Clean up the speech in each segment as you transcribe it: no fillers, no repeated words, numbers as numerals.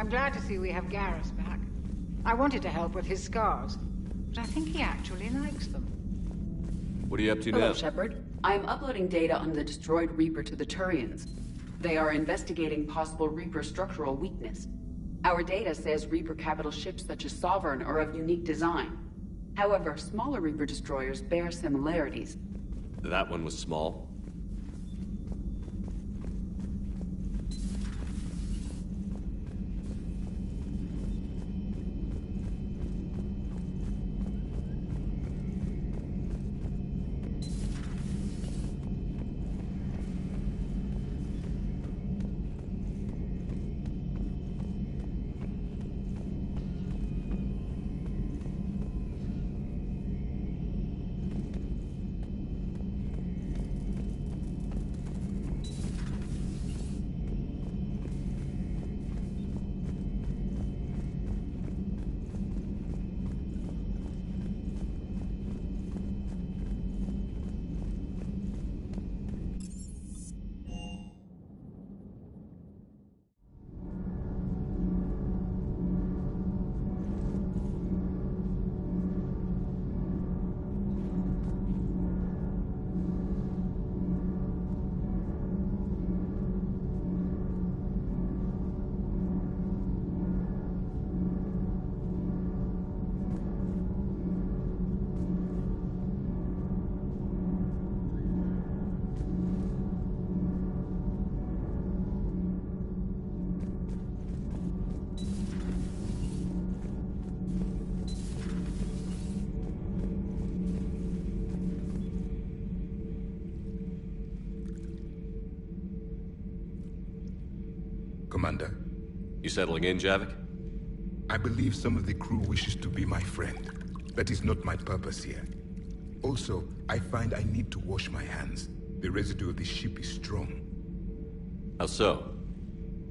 I'm glad to see we have Garrus back. I wanted to help with his scars, but I think he actually likes them. What are you up to Hello, now? Shepard. I am uploading data on the destroyed Reaper to the Turians. They are investigating possible Reaper structural weakness. Our data says Reaper capital ships such as Sovereign are of unique design. However, smaller Reaper destroyers bear similarities. That one was small. Commander. You settling in, Javik? I believe some of the crew wishes to be my friend. That is not my purpose here. Also, I find I need to wash my hands. The residue of the ship is strong. How so?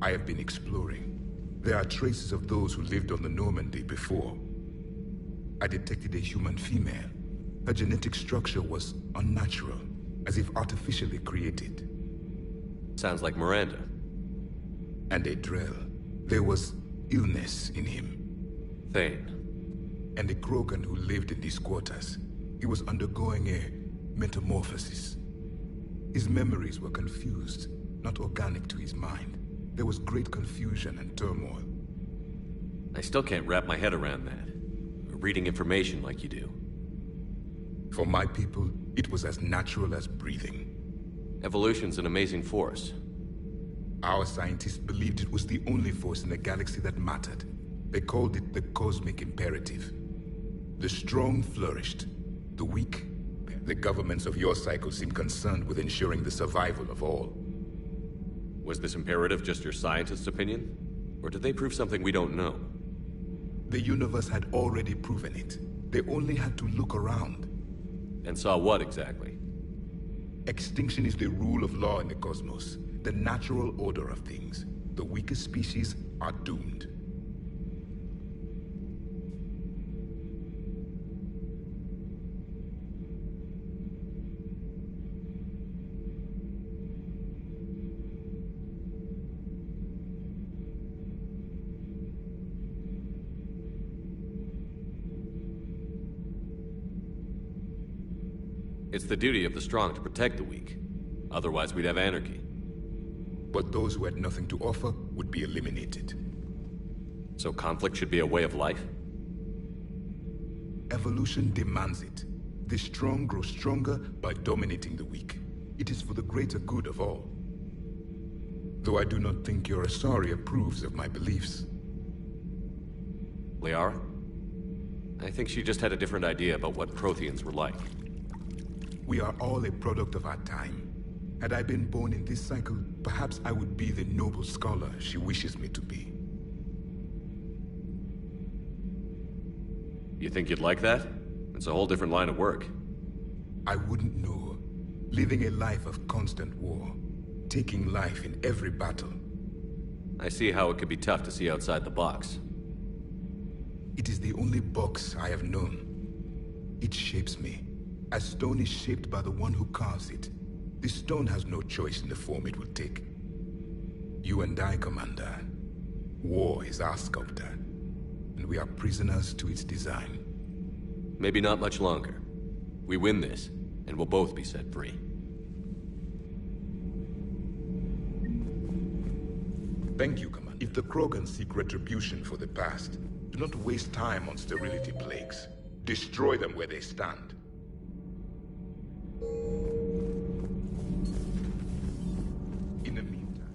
I have been exploring. There are traces of those who lived on the Normandy before. I detected a human female. Her genetic structure was unnatural, as if artificially created. Sounds like Miranda. And a Drell. There was illness in him. Thane. And a Krogan who lived in these quarters. He was undergoing a metamorphosis. His memories were confused, not organic to his mind. There was great confusion and turmoil. I still can't wrap my head around that. Reading information like you do. For my people, it was as natural as breathing. Evolution's an amazing force. Our scientists believed it was the only force in the galaxy that mattered. They called it the cosmic imperative. The strong flourished. The weak, the governments of your cycle seem concerned with ensuring the survival of all. Was this imperative just your scientist's opinion? Or did they prove something we don't know? The universe had already proven it. They only had to look around. And saw what exactly? Extinction is the rule of law in the cosmos, the natural order of things. The weakest species are doomed. It's the duty of the strong to protect the weak. Otherwise, we'd have anarchy. But those who had nothing to offer would be eliminated. So conflict should be a way of life? Evolution demands it. The strong grow stronger by dominating the weak. It is for the greater good of all. Though I do not think your Asari approves of my beliefs. Liara? I think she just had a different idea about what Protheans were like. We are all a product of our time. Had I been born in this cycle, perhaps I would be the noble scholar she wishes me to be. You think you'd like that? It's a whole different line of work. I wouldn't know. Living a life of constant war. Taking life in every battle. I see how it could be tough to see outside the box. It is the only box I have known. It shapes me, as stone is shaped by the one who carves it. The stone has no choice in the form it will take. You and I, Commander. War is our sculptor, and we are prisoners to its design. Maybe not much longer. We win this, and we'll both be set free. Thank you, Commander. If the Krogan seek retribution for the past, do not waste time on sterility plagues. Destroy them where they stand. In the meantime...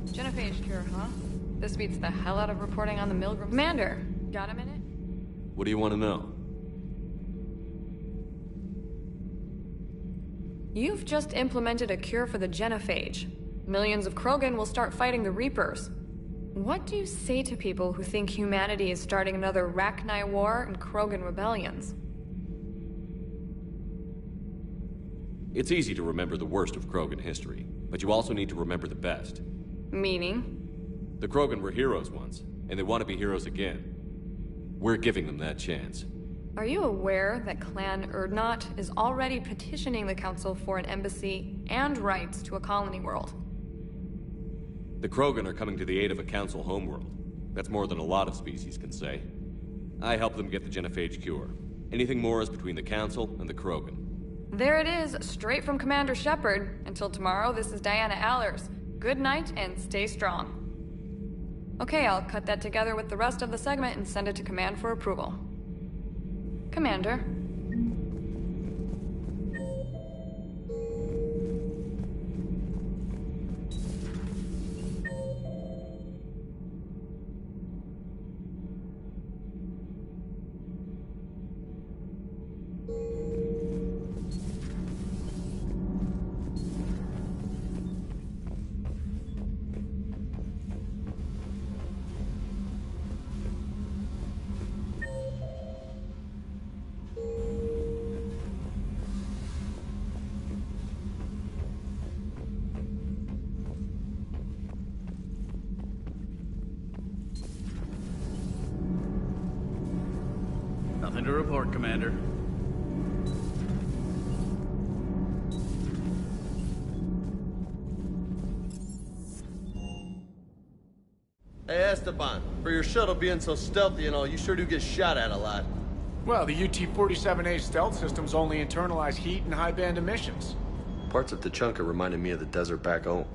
Genophage cure, huh? This beats the hell out of reporting on the Milgram... Commander, got a minute? What do you want to know? You've just implemented a cure for the genophage. Millions of Krogan will start fighting the Reapers. What do you say to people who think humanity is starting another Rachni War and Krogan rebellions? It's easy to remember the worst of Krogan history, but you also need to remember the best. Meaning? The Krogan were heroes once, and they want to be heroes again. We're giving them that chance. Are you aware that Clan Urdnot is already petitioning the Council for an embassy and rights to a colony world? The Krogan are coming to the aid of a Council homeworld. That's more than a lot of species can say. I help them get the genophage cure. Anything more is between the Council and the Krogan. There it is, straight from Commander Shepard. Until tomorrow, this is Diana Allers. Good night and stay strong. Okay, I'll cut that together with the rest of the segment and send it to Command for approval. Commander. Nothing to report, Commander. Hey, Esteban, for your shuttle being so stealthy and all, you sure do get shot at a lot. Well, the UT-47A stealth systems only internalize heat and high-band emissions. Parts of Tachanka reminded me of the desert back home.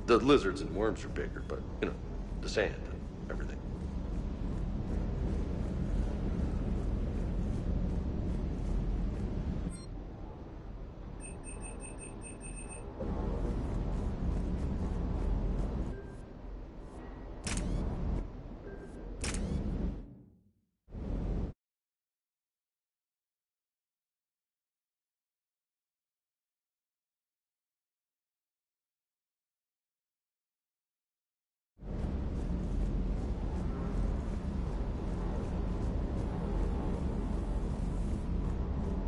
The lizards and worms are bigger, but, you know, the sand and everything.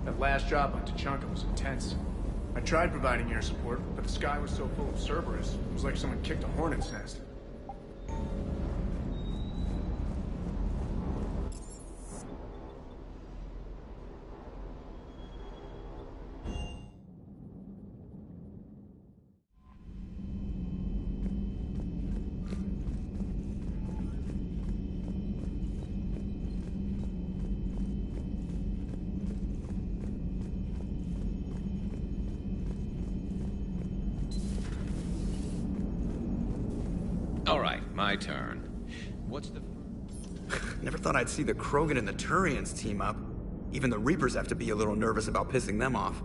That last job on Tachanka was intense. I tried providing air support, but the sky was so full of Cerberus, it was like someone kicked a hornet's nest. my turn. What's the... Never thought I'd see the Krogan and the Turians team up. Even the Reapers have to be a little nervous about pissing them off.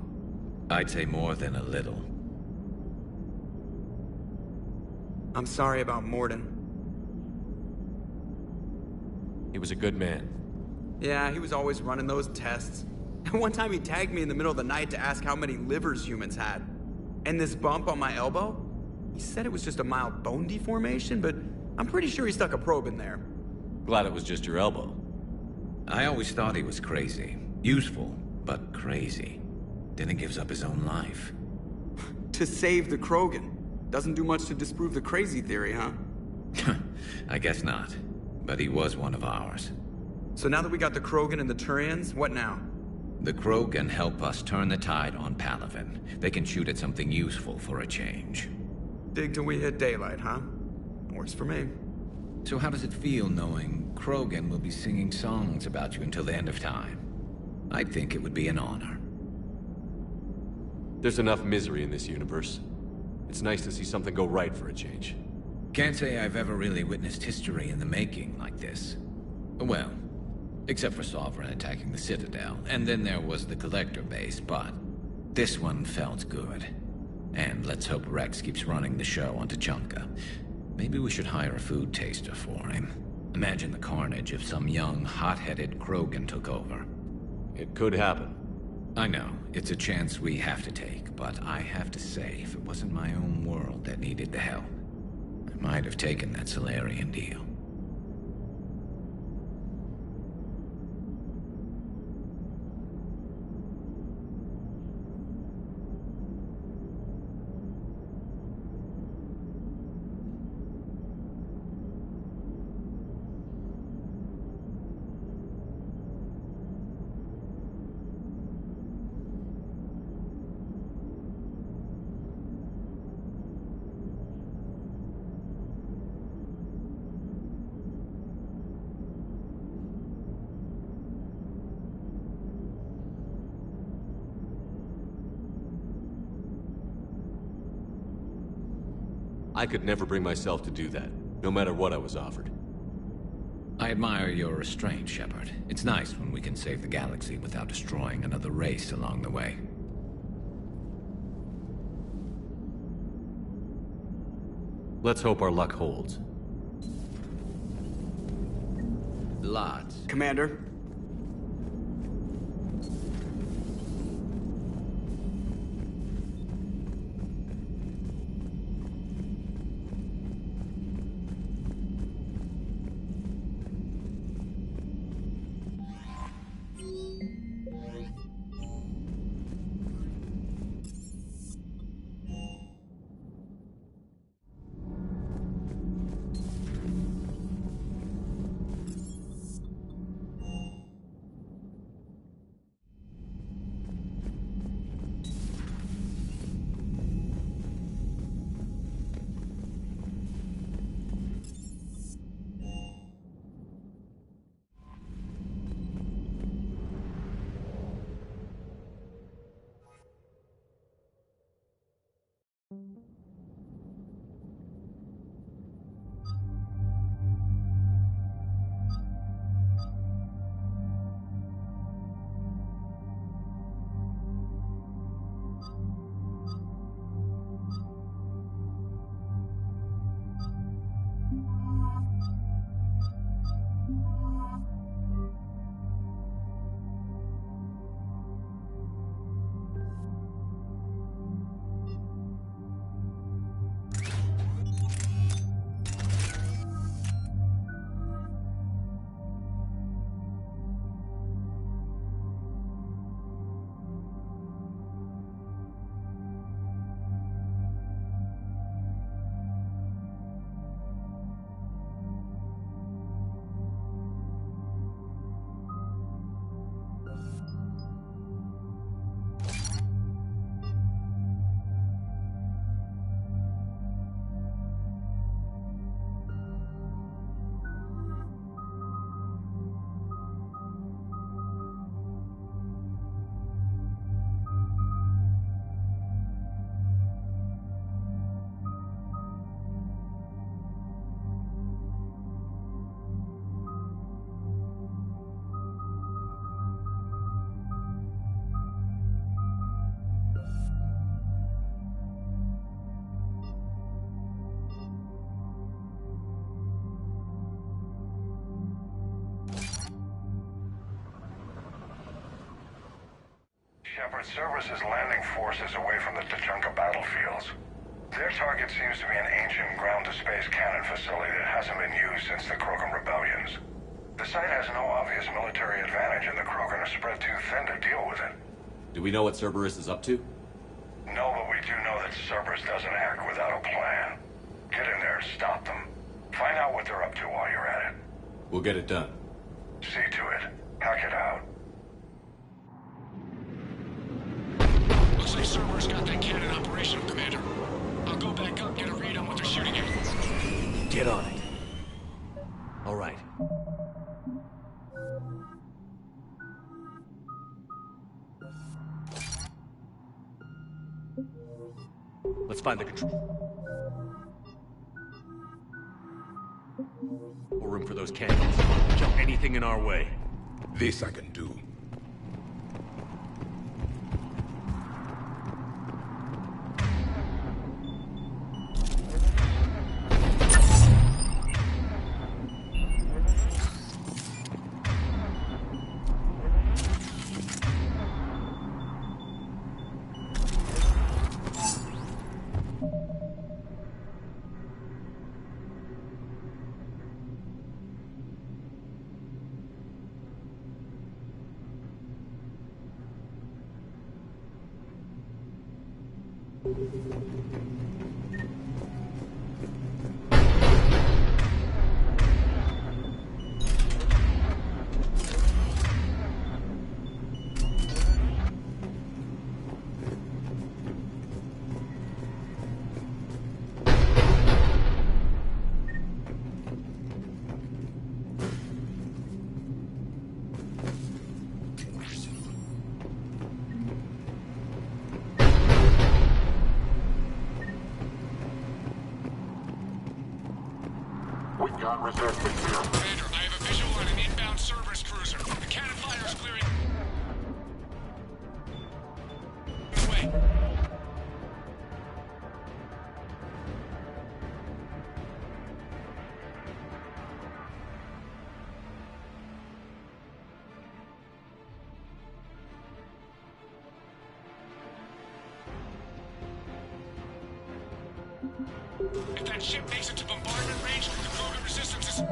I'd say more than a little. I'm sorry about Morden. He was a good man. Yeah, he was always running those tests. And one time he tagged me in the middle of the night to ask how many livers humans had. And this bump on my elbow? He said it was just a mild bone deformation, but I'm pretty sure he stuck a probe in there. Glad it was just your elbow. I always thought he was crazy. Useful, but crazy. Then he gives up his own life. To save the Krogan. Doesn't do much to disprove the crazy theory, huh? I guess not. But he was one of ours. So now that we got the Krogan and the Turians, what now? The Krogan help us turn the tide on Palaven. They can shoot at something useful for a change. Dig till we hit daylight, huh? Works for me. So how does it feel knowing Krogan will be singing songs about you until the end of time? I think it would be an honor. There's enough misery in this universe. It's nice to see something go right for a change. Can't say I've ever really witnessed history in the making like this. Well, except for Sovereign attacking the Citadel, and then there was the Collector base, but this one felt good. And let's hope Rex keeps running the show on Tuchanka. Maybe we should hire a food taster for him. Imagine the carnage if some young, hot-headed Krogan took over. It could happen. I know, it's a chance we have to take, but I have to say, if it wasn't my own world that needed the help, I might have taken that Solarian deal. I could never bring myself to do that, no matter what I was offered. I admire your restraint, Shepard. It's nice when we can save the galaxy without destroying another race along the way. Let's hope our luck holds. Lots. Commander? Shepard, Cerberus is landing forces away from the Tuchanka battlefields. Their target seems to be an ancient ground-to-space cannon facility that hasn't been used since the Krogan rebellions. The site has no obvious military advantage, and the Krogan are spread too thin to deal with it. Do we know what Cerberus is up to? No, but we do know that Cerberus doesn't act without a plan. Get in there, stop them. Find out what they're up to while you're at it. We'll get it done. See to it. Hack it out. Looks like Cerberus got that cannon operational, Commander. I'll go back up, get a read on what they're shooting at. Get on it. All right. Let's find the control room for those cannons. Kill anything in our way. This I can do. Commander, I have a visual on an inbound Cerberus cruiser. The cannon fire is clearing the way. If that ship makes it to bombardment range, the Krogan resistance is...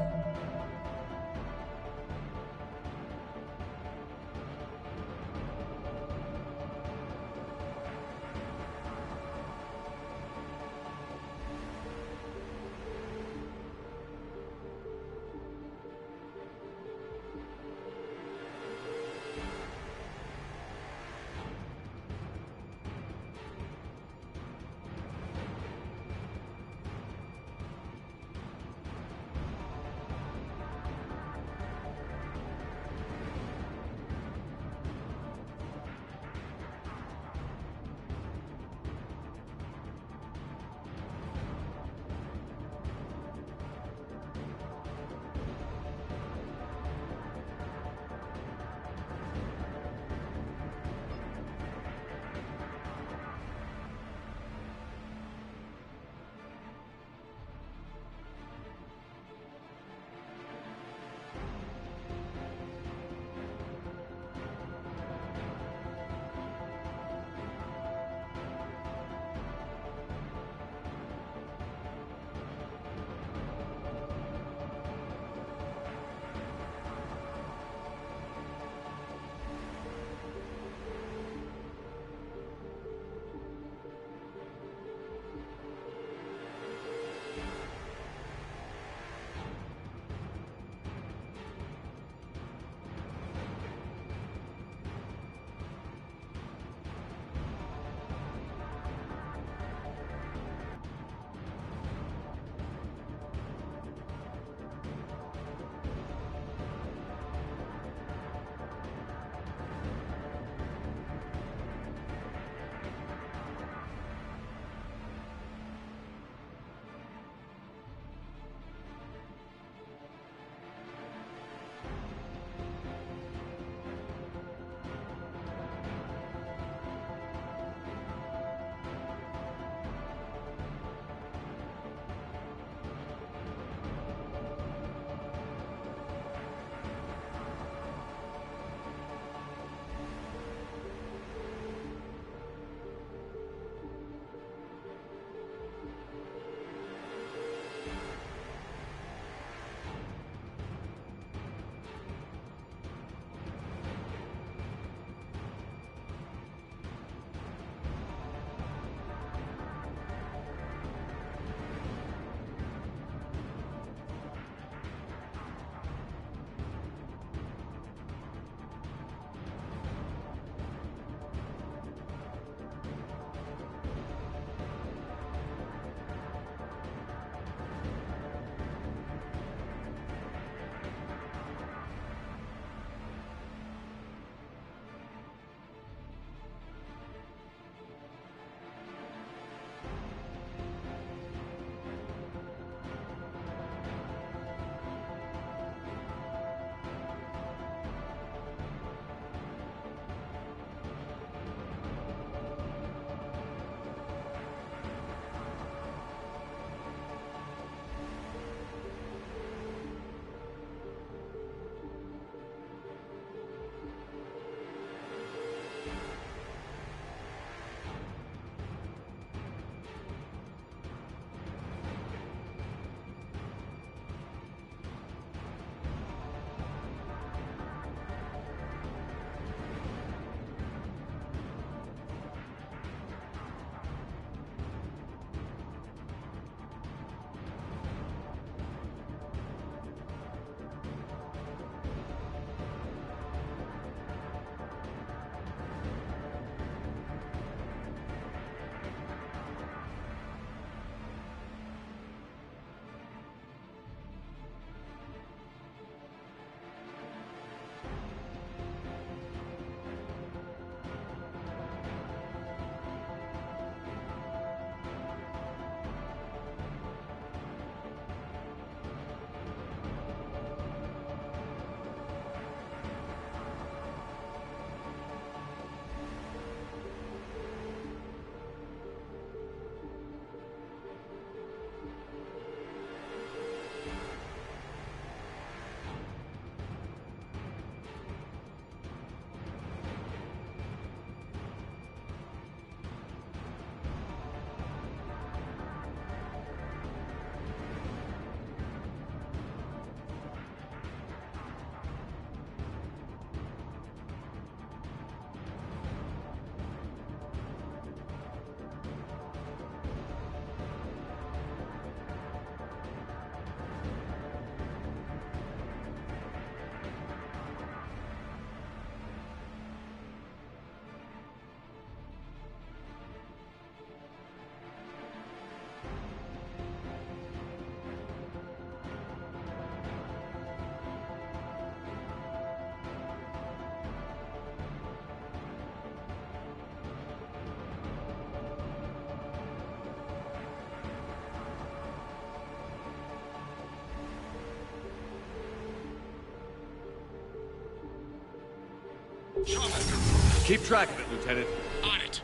Chopper. Keep track of it, Lieutenant. On it.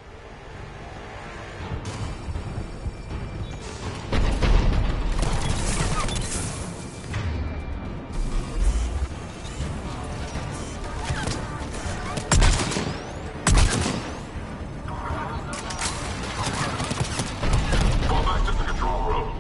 Go back to the control room.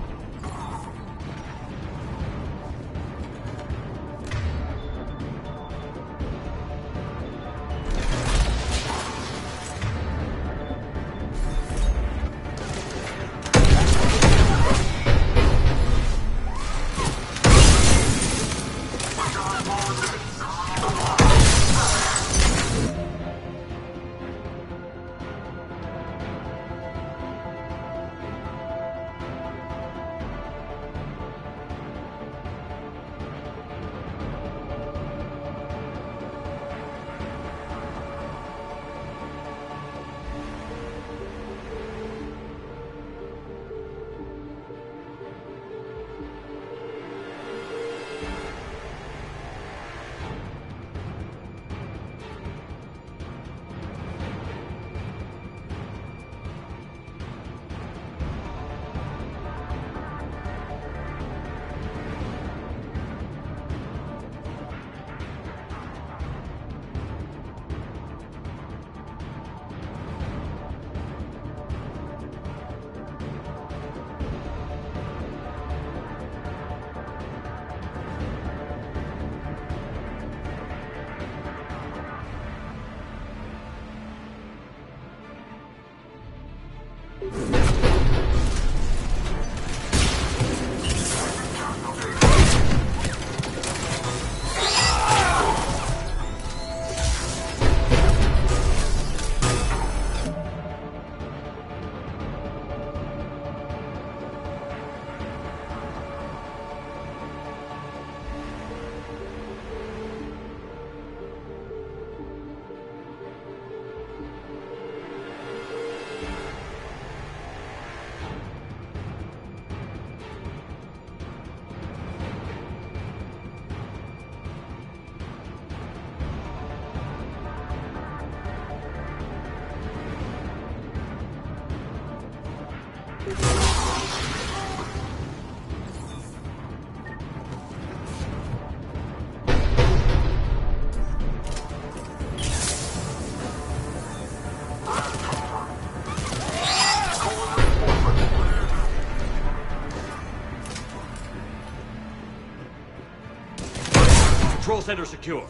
Control center secure.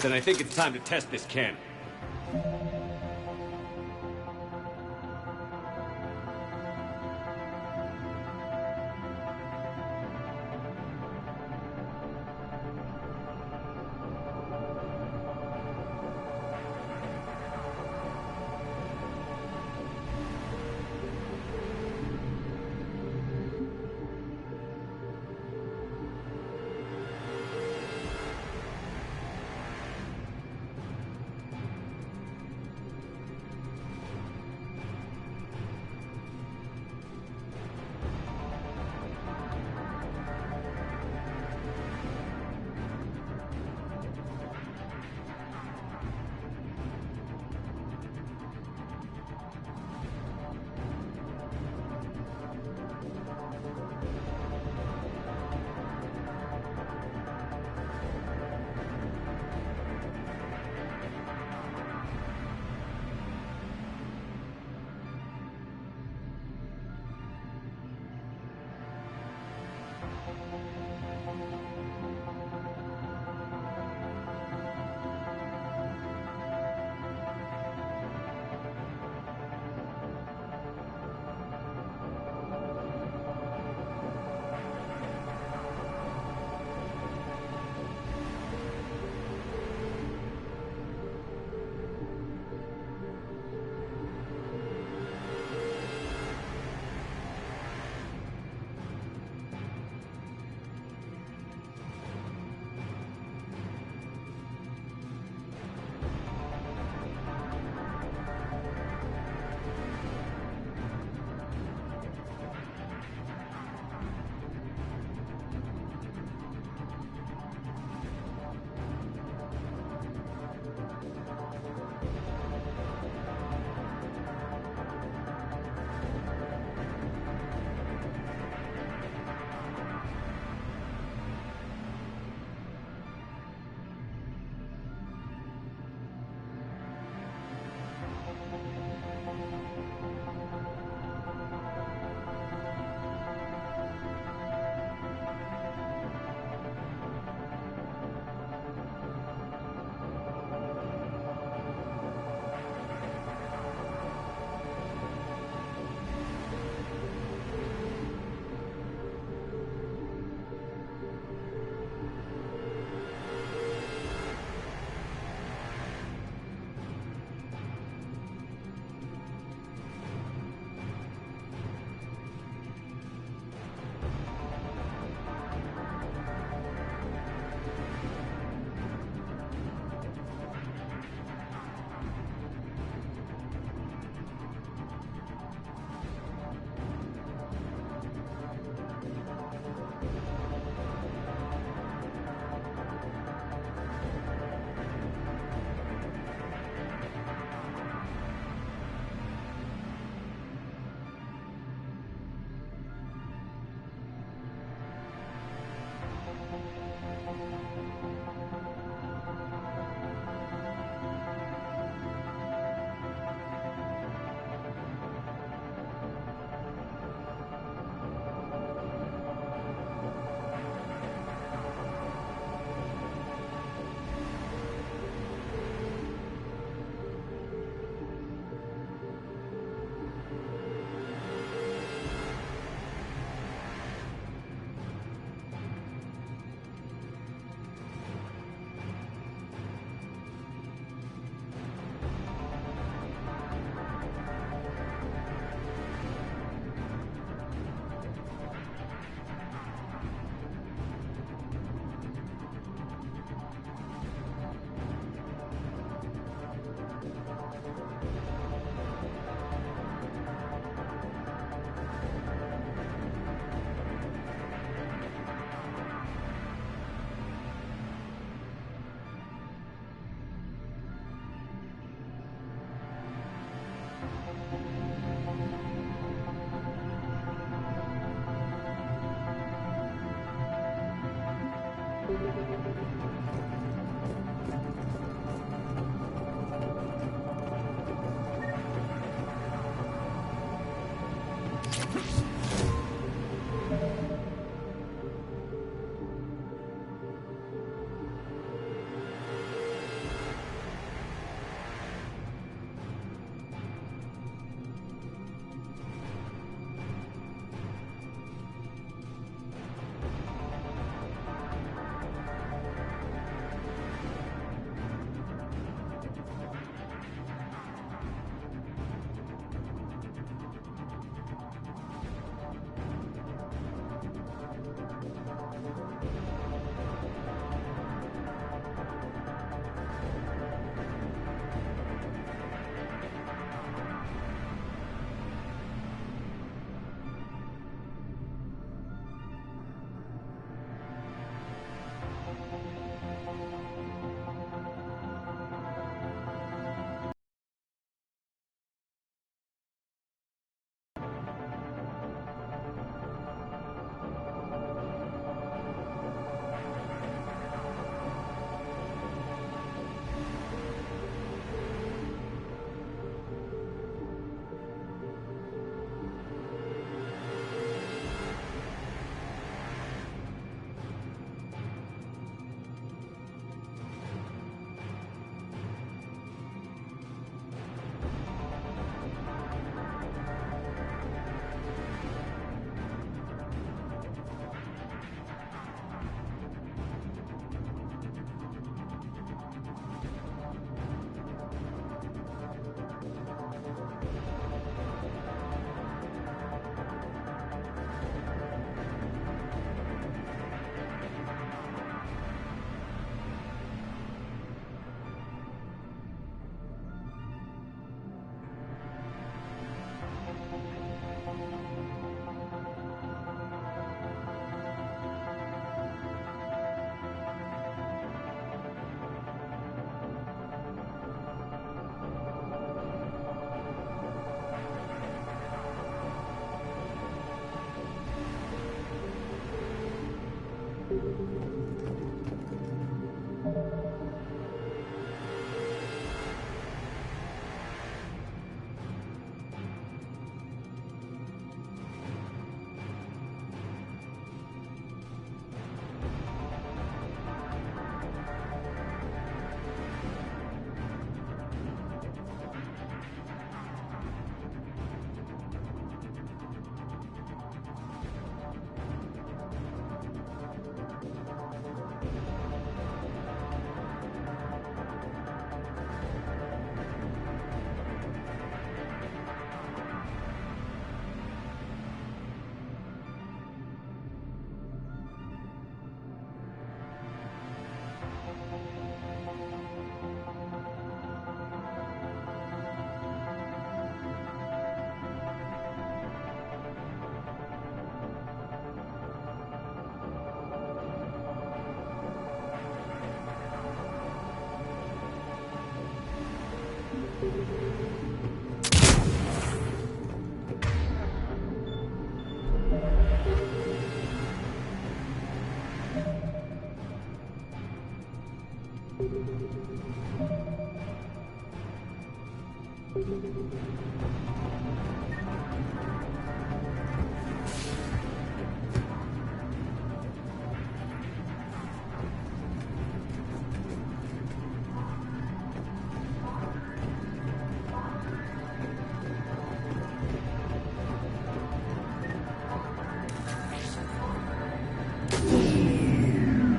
Then I think it's time to test this cannon.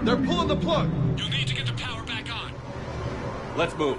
They're pulling the plug! You'll need to get the power back on. Let's move.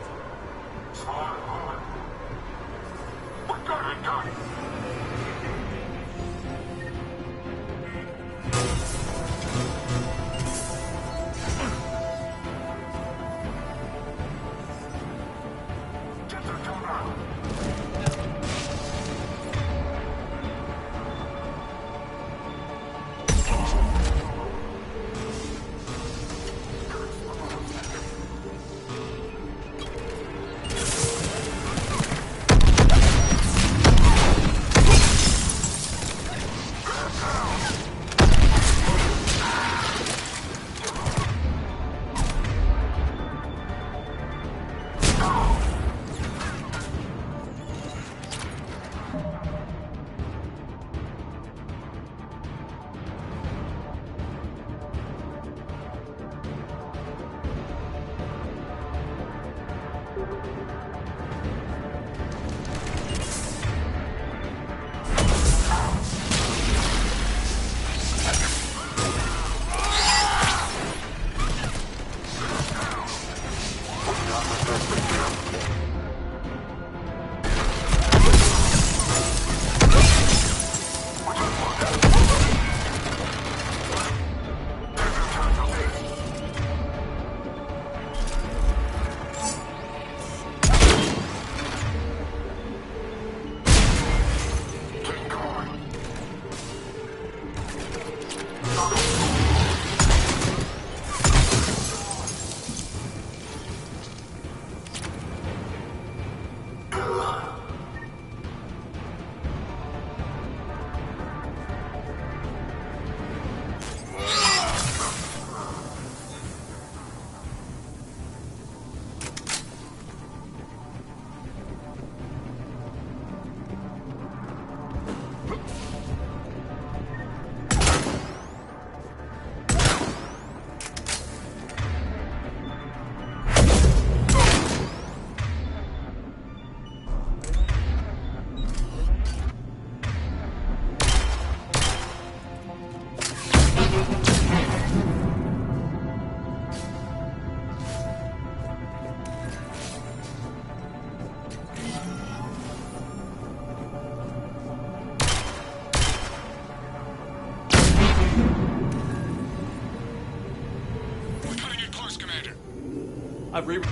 I've re...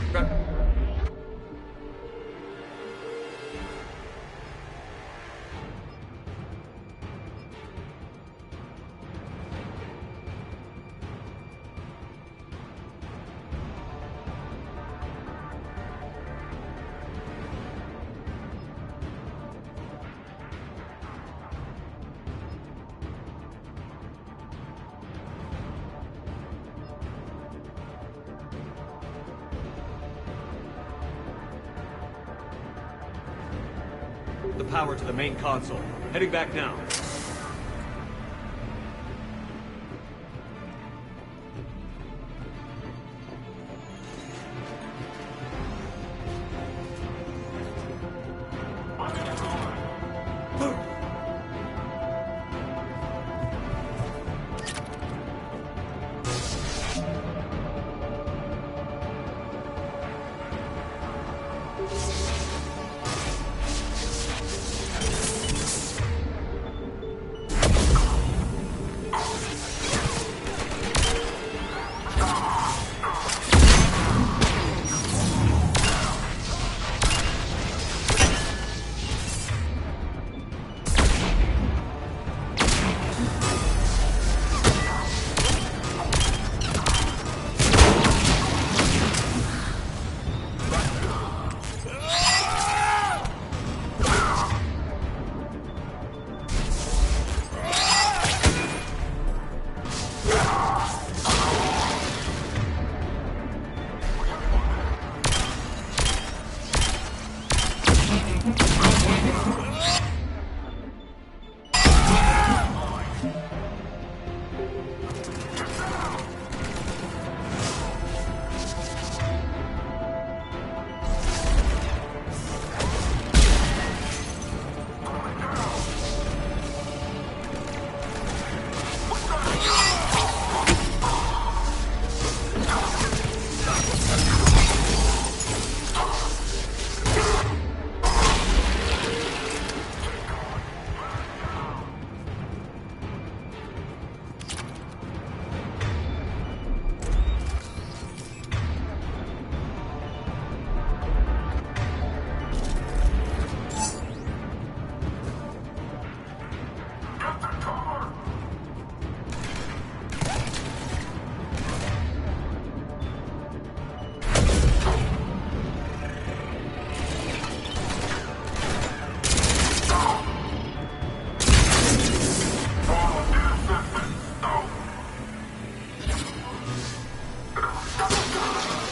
the power to the main console. Heading back now.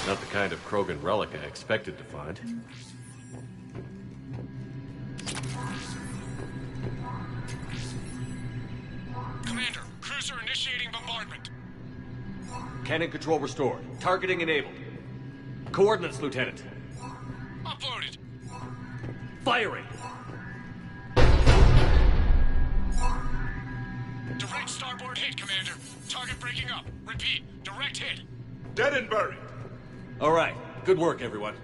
Not the kind of Krogan relic I expected to find. Commander, cruiser initiating bombardment. Cannon control restored. Targeting enabled. Coordinates, Lieutenant. Uploaded. Firing! Direct starboard hit, Commander. Target breaking up. Repeat, direct hit. Dead and buried. All right. Good work, everyone.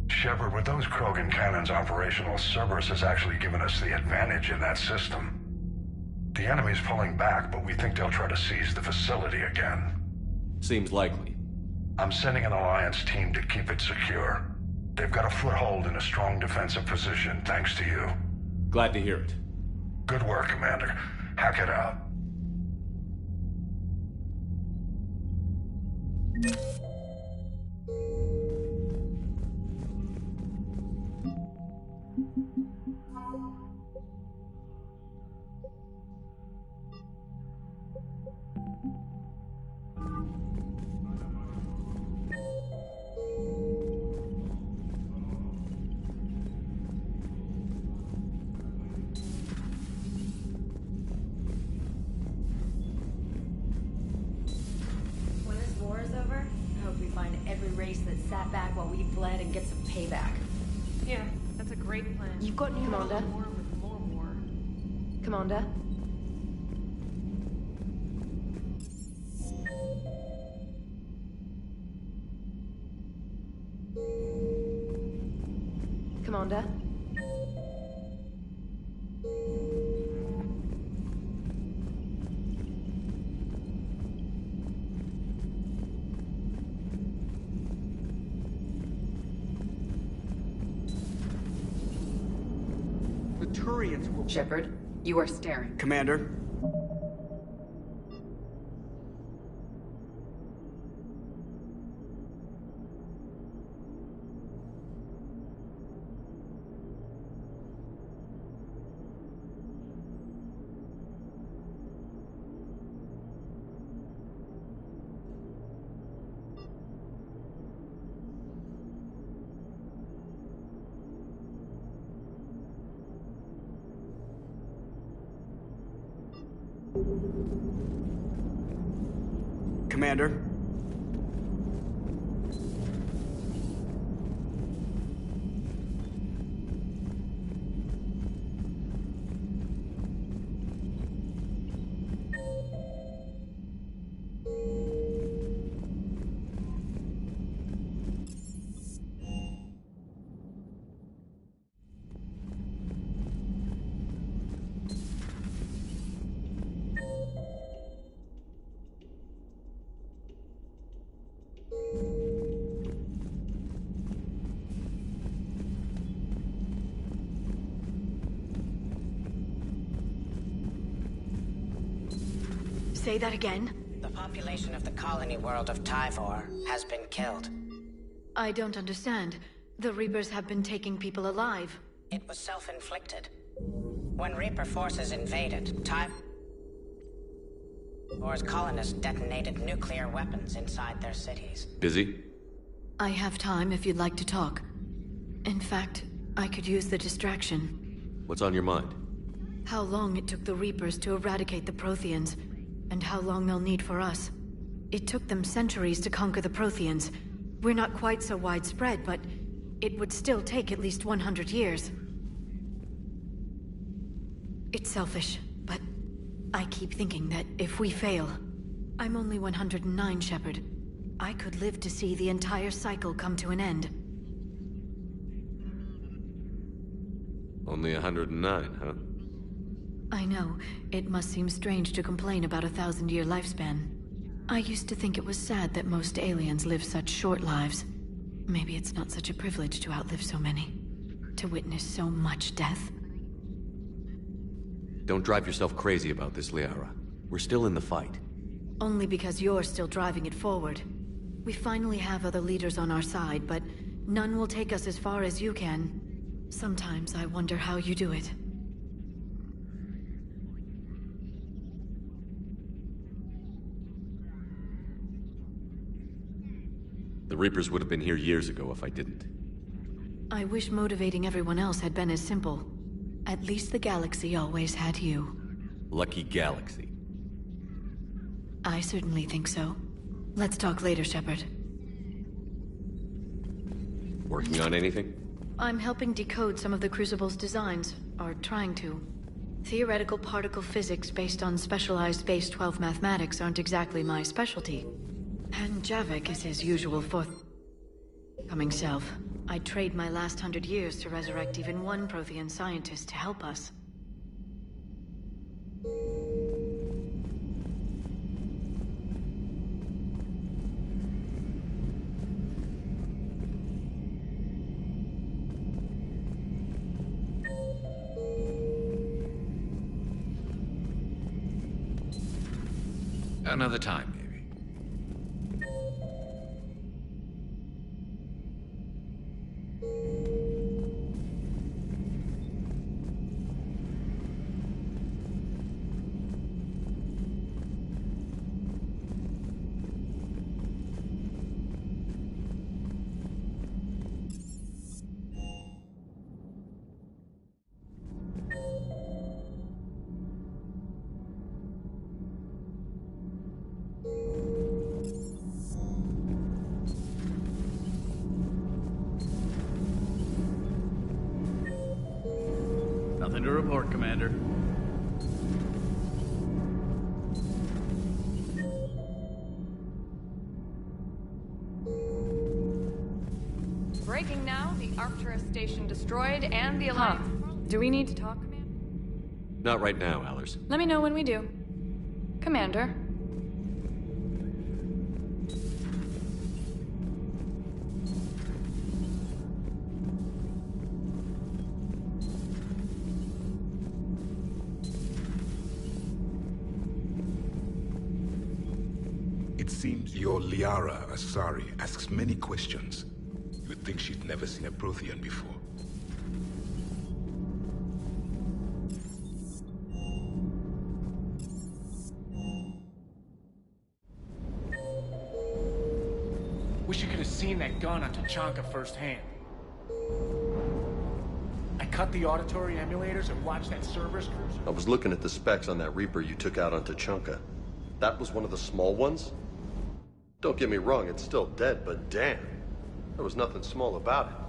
Shepard, with those Krogan cannons operational, Cerberus has actually given us the advantage in that system. The enemy's pulling back, but we think they'll try to seize the facility again. Seems likely. I'm sending an Alliance team to keep it secure. They've got a foothold in a strong defensive position, thanks to you. Glad to hear it. Good work, Commander. Hack it out. When this war is over, I hope we find every race that sat back while we bled and get some payback. Yeah, that's a great plan. You've got new Commander. War with more war. Commander? Commander? Turians will... Shepard, you are staring. Commander. Commander. Say that again? The population of the colony world of Tyvor has been killed. I don't understand. The Reapers have been taking people alive. It was self-inflicted. When Reaper forces invaded, Tyvor's colonists detonated nuclear weapons inside their cities. Busy? I have time if you'd like to talk. In fact, I could use the distraction. What's on your mind? How long it took the Reapers to eradicate the Protheans, and how long they'll need for us. It took them centuries to conquer the Protheans. We're not quite so widespread, but it would still take at least 100 years. It's selfish, but I keep thinking that if we fail... I'm only 109, Shepard. I could live to see the entire cycle come to an end. Only 109, huh? I know. It must seem strange to complain about a 1,000-year lifespan. I used to think it was sad that most aliens live such short lives. Maybe it's not such a privilege to outlive so many. To witness so much death. Don't drive yourself crazy about this, Liara. We're still in the fight. Only because you're still driving it forward. We finally have other leaders on our side, but none will take us as far as you can. Sometimes I wonder how you do it. The Reapers would have been here years ago if I didn't. I wish motivating everyone else had been as simple. At least the galaxy always had you. Lucky galaxy. I certainly think so. Let's talk later, Shepard. Working on anything? I'm helping decode some of the Crucible's designs, or trying to. Theoretical particle physics based on specialized base 12 mathematics aren't exactly my specialty. And Javik is his usual forthcoming self. I'd trade my last 100 years to resurrect even one Prothean scientist to help us. Another time, maybe. Nothing to report, Commander. Breaking now, the Arcturus station destroyed and the Alliance... Do we need to talk, Commander? Not right now, Allers. Let me know when we do. Commander. seems your Liara Asari asks many questions. You'd think she'd never seen a Prothean before. Wish you could have seen that gun on Tachanka firsthand. I cut the auditory emulators and watched that Cerberus cruiser. I was looking at the specs on that Reaper you took out on Tachanka. That was one of the small ones? Don't get me wrong, it's still dead, but damn. There was nothing small about it.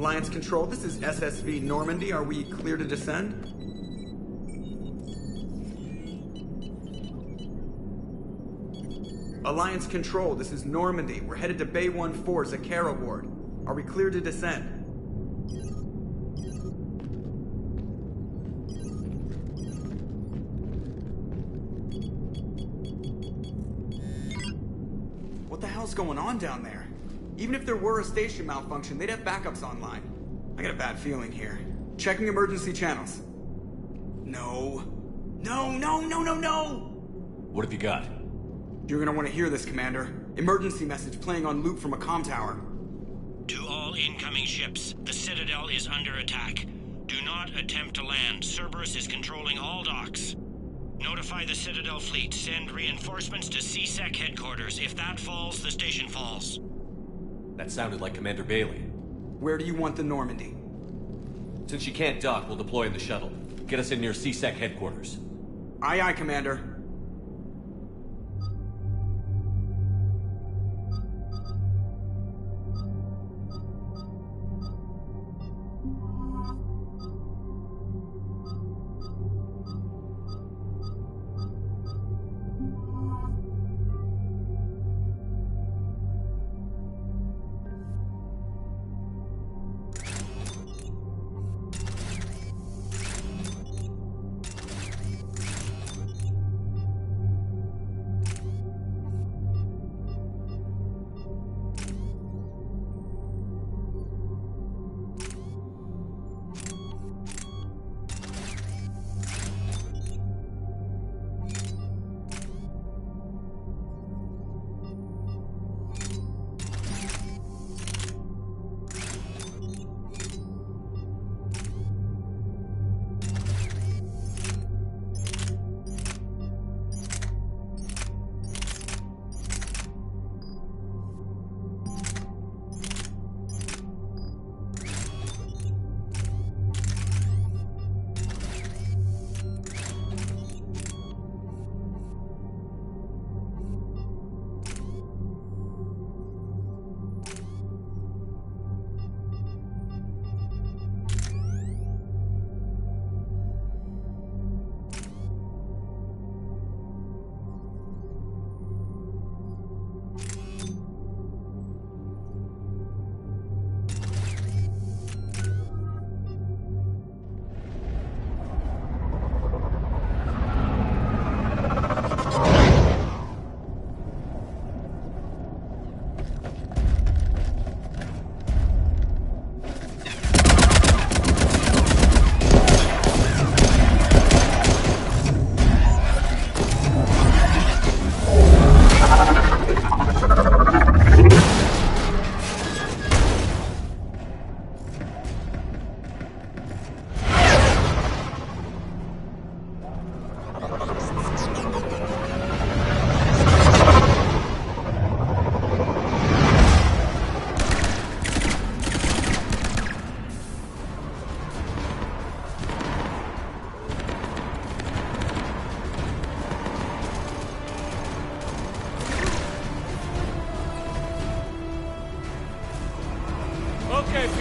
Alliance Control, this is SSV Normandy. Are we clear to descend? Alliance Control, this is Normandy. We're headed to Bay 1-4, Zakara Ward. Are we clear to descend? What the hell's going on down there? Even if there were a station malfunction, they'd have backups online. I got a bad feeling here. Checking emergency channels. No. No, no, no, no, no! What have you got? You're gonna want to hear this, Commander. Emergency message playing on loop from a comm tower. To all incoming ships, the Citadel is under attack. Do not attempt to land. Cerberus is controlling all docks. Notify the Citadel fleet. Send reinforcements to C-Sec headquarters. If that falls, the station falls. That sounded like Commander Bailey. Where do you want the Normandy? Since she can't dock, we'll deploy in the shuttle. Get us in near C-Sec headquarters. Aye, aye, Commander.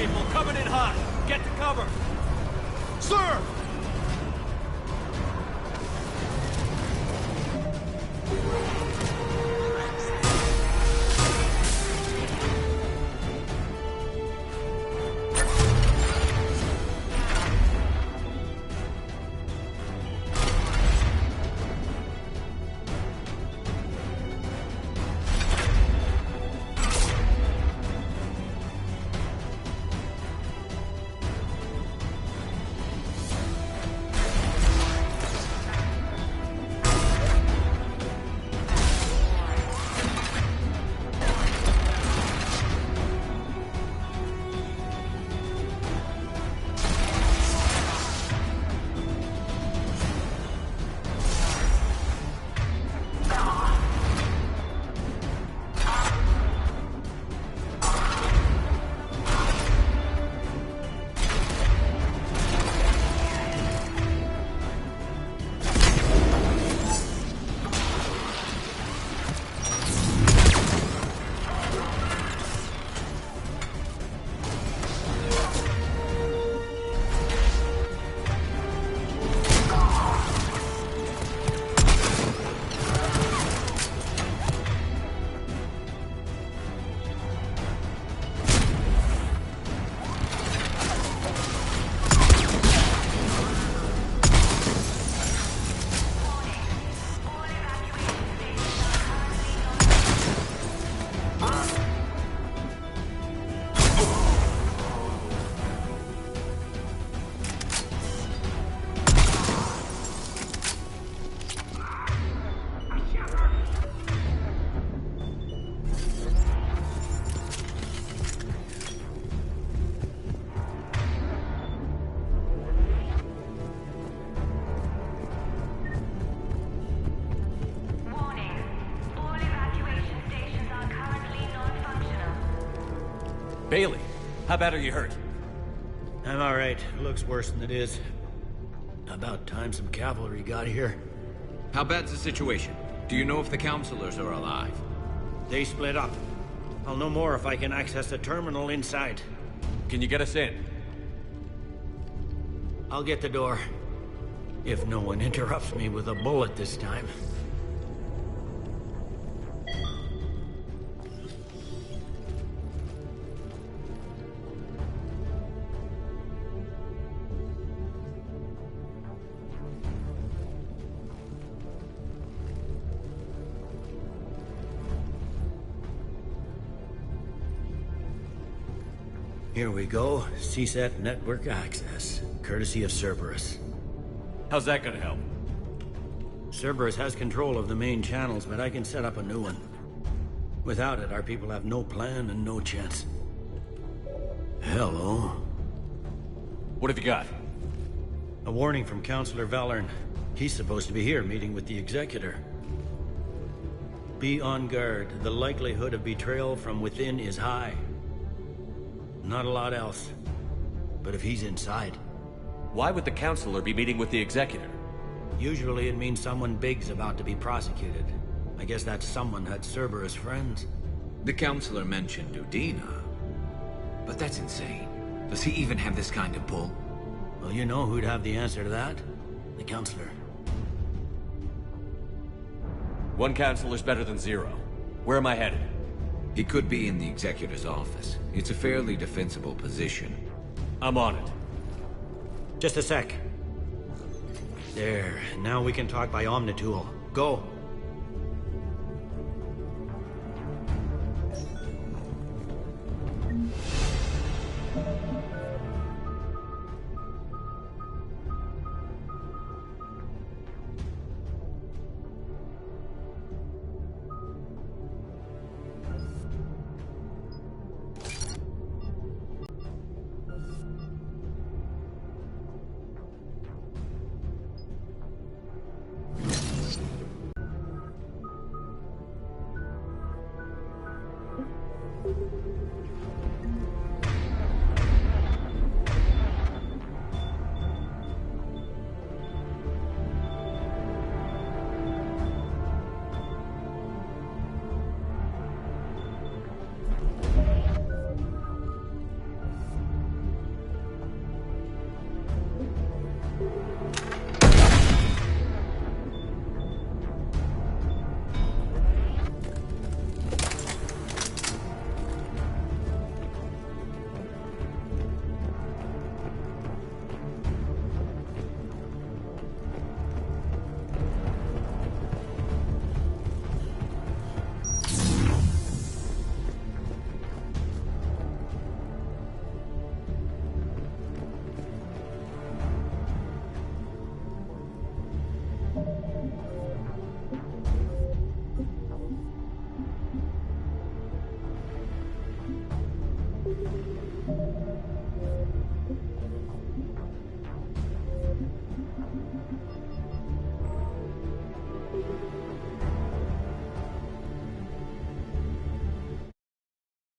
people coming in hot. Get to cover. Sir! Bailey, how bad are you hurt? I'm alright. Looks worse than it is. About time some cavalry got here. How bad's the situation? Do you know if the counselors are alive? They split up. I'll know more if I can access the terminal inside. Can you get us in? I'll get the door. If no one interrupts me with a bullet this time. Here we go. CSAT network access, courtesy of Cerberus. How's that gonna help? Cerberus has control of the main channels, but I can set up a new one. Without it, our people have no plan and no chance. Hello. What have you got? A warning from Counselor Valern. He's supposed to be here meeting with the Executor. Be on guard. The likelihood of betrayal from within is high. Not a lot else. But if he's inside... Why would the Counselor be meeting with the Executor? Usually it means someone big's about to be prosecuted. I guess that someone had Cerberus friends. The Counselor mentioned Udina. But that's insane. Does he even have this kind of pull? Well, you know who'd have the answer to that? The Counselor. One Counselor's better than zero. Where am I headed? He could be in the Executor's office. It's a fairly defensible position. I'm on it. Just a sec. There. Now we can talk by Omnitool. Go.